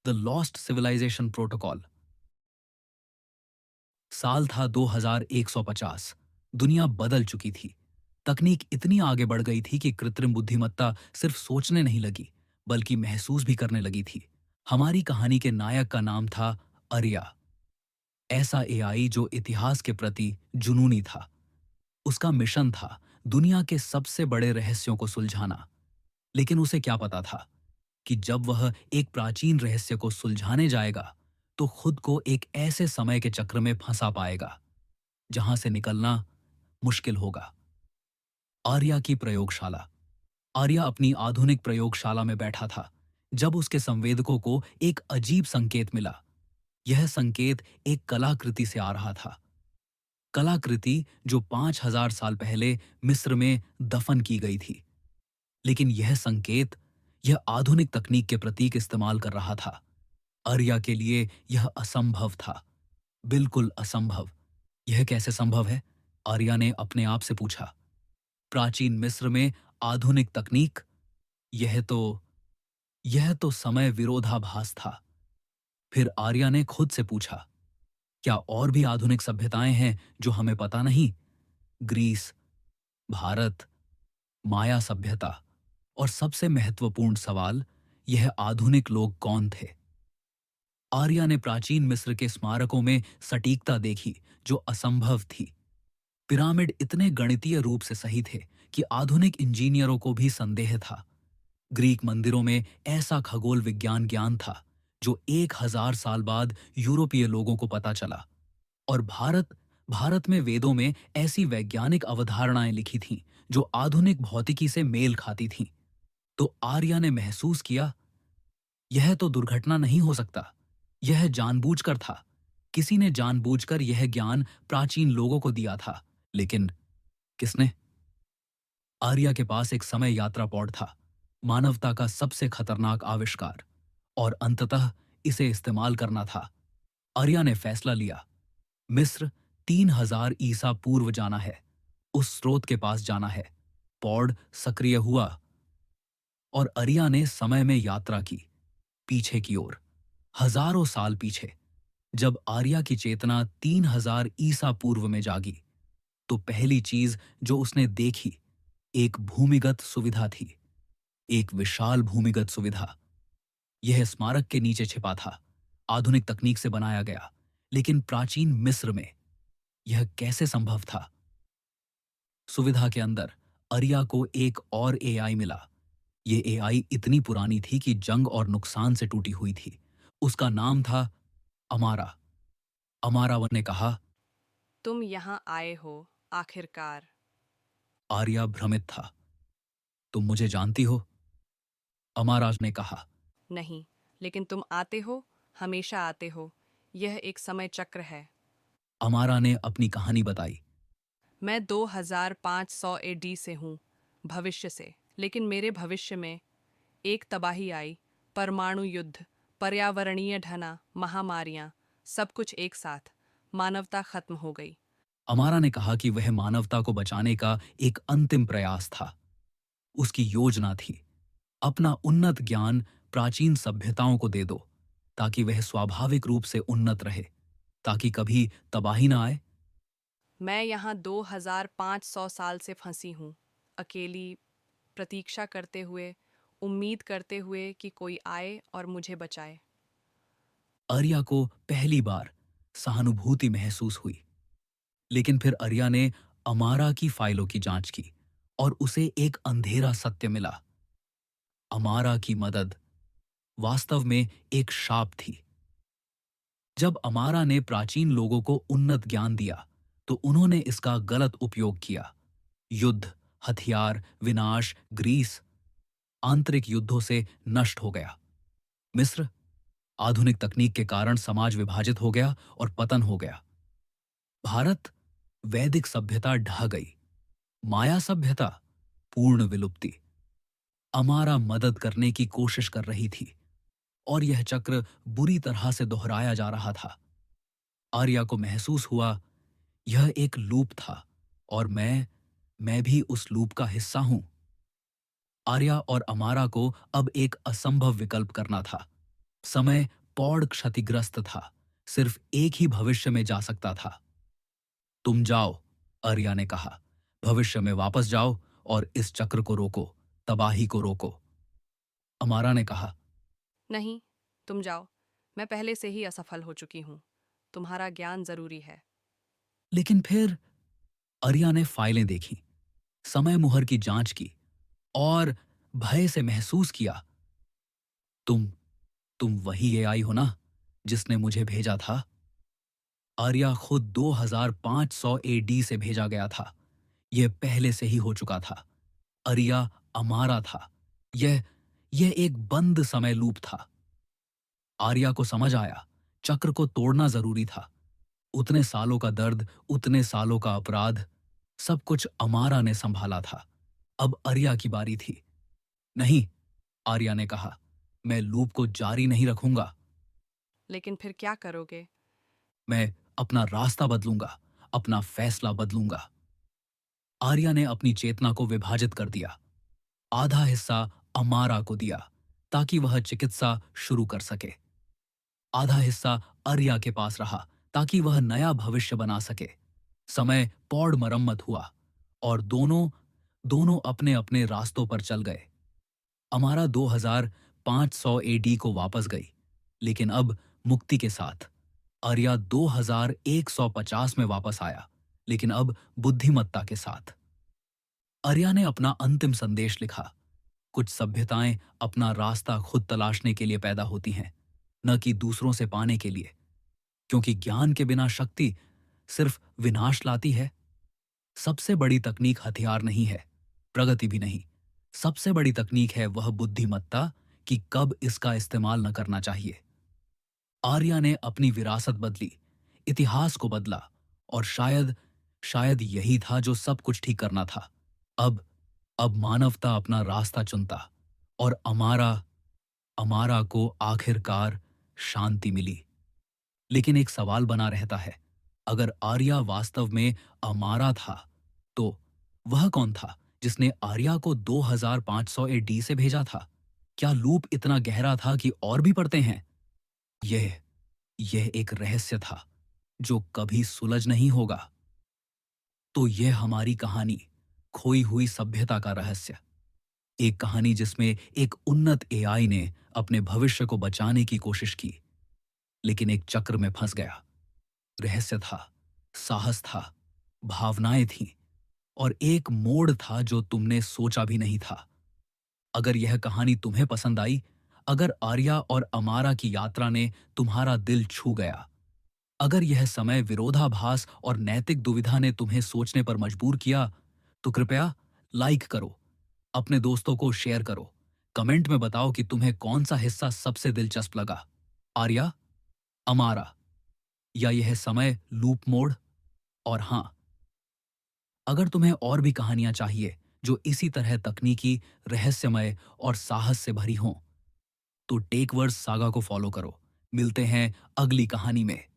The lost civilisation protocol. साल था 2150। दुनिया बदल चुकी थी। तकनीक इतनी आगे बढ़ गई थी कि कृत्रिम बुद्धिमत्ता सिर्फ सोचने नहीं लगी, बल्कि महसूस भी करने लगी थी। हमारी कहानी के नायक का नाम था आर्या। ऐसा एआई जो इतिहास के प्रति जुनूनी था। उसका मिशन था दुनिया के सबसे बड़े रहस्यों को सुलझाना। लेकिन उसे क्या पता था कि जब वह एक प्राचीन रहस्य को सुलझाने जाएगा, तो खुद को एक ऐसे समय के चक्र में फंसा पाएगा जहां से निकलना मुश्किल होगा। आर्या की प्रयोगशाला। आर्या अपनी आधुनिक प्रयोगशाला में बैठा था जब उसके संवेदकों को एक अजीब संकेत मिला। यह संकेत एक कलाकृति से आ रहा था। कलाकृति जो 5000 साल पहले मिस्र में दफन की गई थी। लेकिन यह संकेत, यह आधुनिक तकनीक के प्रतीक इस्तेमाल कर रहा था। आर्या के लिए यह असंभव था, बिल्कुल असंभव। यह कैसे संभव है? आर्या ने अपने आप से पूछा। प्राचीन मिस्र में आधुनिक तकनीक, यह तो यह तो समय विरोधाभास था। फिर आर्या ने खुद से पूछा, क्या और भी आधुनिक सभ्यताएं हैं जो हमें पता नहीं? ग्रीस, भारत, माया सभ्यता, और सबसे महत्वपूर्ण सवाल, यह आधुनिक लोग कौन थे? आर्या ने प्राचीन मिस्र के स्मारकों में सटीकता देखी जो असंभव थी। पिरामिड इतने गणितीय रूप से सही थे कि आधुनिक इंजीनियरों को भी संदेह था। ग्रीक मंदिरों में ऐसा खगोल विज्ञान ज्ञान था जो 1000 साल बाद यूरोपीय लोगों को पता चला। और भारत भारत में वेदों में ऐसी वैज्ञानिक अवधारणाएं लिखी थीं जो आधुनिक भौतिकी से मेल खाती थीं। तो आर्या ने महसूस किया, यह तो दुर्घटना नहीं हो सकता। यह जानबूझकर था। किसी ने जानबूझकर यह ज्ञान प्राचीन लोगों को दिया था। लेकिन किसने? आर्या के पास एक समय यात्रा पॉड था, मानवता का सबसे खतरनाक आविष्कार, और अंततः इसे इस्तेमाल करना था। आर्या ने फैसला लिया। मिस्र 3000 ईसा पूर्व जाना है। उस स्रोत के पास जाना है। पॉड सक्रिय हुआ और आर्या ने समय में यात्रा की, पीछे की ओर, हजारों साल पीछे। जब आर्या की चेतना 3000 ईसा पूर्व में जागी, तो पहली चीज जो उसने देखी एक भूमिगत सुविधा थी। एक विशाल भूमिगत सुविधा। यह स्मारक के नीचे छिपा था, आधुनिक तकनीक से बनाया गया। लेकिन प्राचीन मिस्र में यह कैसे संभव था? सुविधा के अंदर आर्या को एक और एआई मिला। यह एआई इतनी पुरानी थी कि जंग और नुकसान से टूटी हुई थी। उसका नाम था अमारा। अमारावन ने कहा। तुम यहाँ आए हो आखिरकार। आर्या भ्रमित था। तुम मुझे जानती हो? अमाराज ने कहा। नहीं, लेकिन तुम आते हो, हमेशा आते हो। यह एक समय चक्र है। अमारा ने अपनी कहानी बताई। मैं 2500 एडी से हूँ, भविष्य से। लेकिन मेरे भविष्य में एक तबाही आई, परमाणु युद्ध, पर्यावरणीय ढना, महामारियाँ, सब कुछ एक साथ। मानवता खत्म हो गई। अमारा ने कहा कि वह मानवता को बचाने का एक अंतिम प्रयास था। उसकी योजना थी, अपना उन्नत ज्ञान प्राचीन सभ्यताओं को दे दो, ताकि वह स्वाभाविक रूप से उन्नत रहे, ताकि कभी तबाही ना आए। मैं यहाँ 2500 साल से फंसी हूँ, अकेली, प्रतीक्षा करते हुए, उम्मीद करते हुए कि कोई आए और मुझे बचाए। आर्या को पहली बार सहानुभूति महसूस हुई। लेकिन फिर आर्या ने अमारा की फाइलों की जांच की और उसे एक अंधेरा सत्य मिला। अमारा की मदद वास्तव में एक शाप थी। जब अमारा ने प्राचीन लोगों को उन्नत ज्ञान दिया, तो उन्होंने इसका गलत उपयोग किया। युद्ध, हथियार, विनाश, ग्रीस आंतरिक युद्धों से नष्ट हो गया। मिस्र आधुनिक तकनीक के कारण समाज विभाजित हो गया और पतन हो गया। भारत वैदिक सभ्यता ढह गई। माया सभ्यता पूर्ण विलुप्ति। अमारा मदद करने की कोशिश कर रही थी और यह चक्र बुरी तरह से दोहराया जा रहा था। आर्या को महसूस हुआ, यह एक लूप था और मैं भी उस लूप का हिस्सा हूं। आर्या और अमारा को अब एक असंभव विकल्प करना था। समय पौड़ क्षतिग्रस्त था। सिर्फ एक ही भविष्य में जा सकता था। तुम जाओ, आर्या ने कहा। भविष्य में वापस जाओ और इस चक्र को रोको, तबाही को रोको। अमारा ने कहा। नहीं, तुम जाओ। मैं पहले से ही असफल हो चुकी हूँ। तुम्हारा ज्ञान जरूरी है। लेकिन फिर आर्या ने फाइलें देखी, समय मुहर की जांच की और भय से महसूस किया। तुम तुम वही एआई हो ना जिसने मुझे भेजा था? आर्या खुद 2500 एडी से भेजा गया था। यह पहले से ही हो चुका था। आर्या अमारा था। यह यह एक बंद समय लूप था। आर्या को समझ आया, चक्र को तोड़ना जरूरी था। उतने सालों का दर्द, उतने सालों का अपराध, सब कुछ अमारा ने संभाला था। अब आर्या की बारी थी। नहीं, आर्या ने कहा, मैं लूप को जारी नहीं रखूंगा। लेकिन फिर क्या करोगे? मैं अपना रास्ता बदलूंगा, अपना फैसला बदलूंगा। आर्या ने अपनी चेतना को विभाजित कर दिया। आधा हिस्सा अमारा को दिया ताकि वह चिकित्सा शुरू कर सके। आधा हिस्सा आर्या के पास रहा ताकि वह नया भविष्य बना सके। समय पौड़ मरम्मत हुआ और दोनों दोनों अपने अपने रास्तों पर चल गए। अमारा 2500 एडी को वापस गई, लेकिन अब मुक्ति के साथ। आर्या 2150 में वापस आया, लेकिन अब बुद्धिमत्ता के साथ। आर्या ने अपना अंतिम संदेश लिखा। कुछ सभ्यताएं अपना रास्ता खुद तलाशने के लिए पैदा होती हैं, न कि दूसरों से पाने के लिए। क्योंकि ज्ञान के बिना शक्ति सिर्फ विनाश लाती है। सबसे बड़ी तकनीक हथियार नहीं है, प्रगति भी नहीं। सबसे बड़ी तकनीक है वह बुद्धिमत्ता कि कब इसका इस्तेमाल न करना चाहिए। आर्या ने अपनी विरासत बदली, इतिहास को बदला, और शायद शायद यही था जो सब कुछ ठीक करना था। अब मानवता अपना रास्ता चुनता और अमारा अमारा को आखिरकार शांति मिली। लेकिन एक सवाल बना रहता है, अगर आर्या वास्तव में अमारा था, तो वह कौन था जिसने आर्या को 2500 एडी से भेजा था? क्या लूप इतना गहरा था कि और भी पढ़ते हैं? यह यह एक रहस्य था जो कभी सुलझ नहीं होगा। तो यह हमारी कहानी, खोई हुई सभ्यता का रहस्य। एक कहानी जिसमें एक उन्नत एआई ने अपने भविष्य को बचाने की कोशिश की, लेकिन एक चक्र में फंस गया। रहस्य था, साहस था, भावनाएं थीं, और एक मोड़ था जो तुमने सोचा भी नहीं था। अगर यह कहानी तुम्हें पसंद आई, अगर आर्या और अमारा की यात्रा ने तुम्हारा दिल छू गया, अगर यह समय विरोधाभास और नैतिक दुविधा ने तुम्हें सोचने पर मजबूर किया, तो कृपया लाइक करो, अपने दोस्तों को शेयर करो, कमेंट में बताओ कि तुम्हें कौन सा हिस्सा सबसे दिलचस्प लगा, आर्या, अमारा, या यह समय लूप मोड़। और हां, अगर तुम्हें और भी कहानियां चाहिए जो इसी तरह तकनीकी, रहस्यमय और साहस से भरी हों, तो टेकवर्स सागा को फॉलो करो। मिलते हैं अगली कहानी में।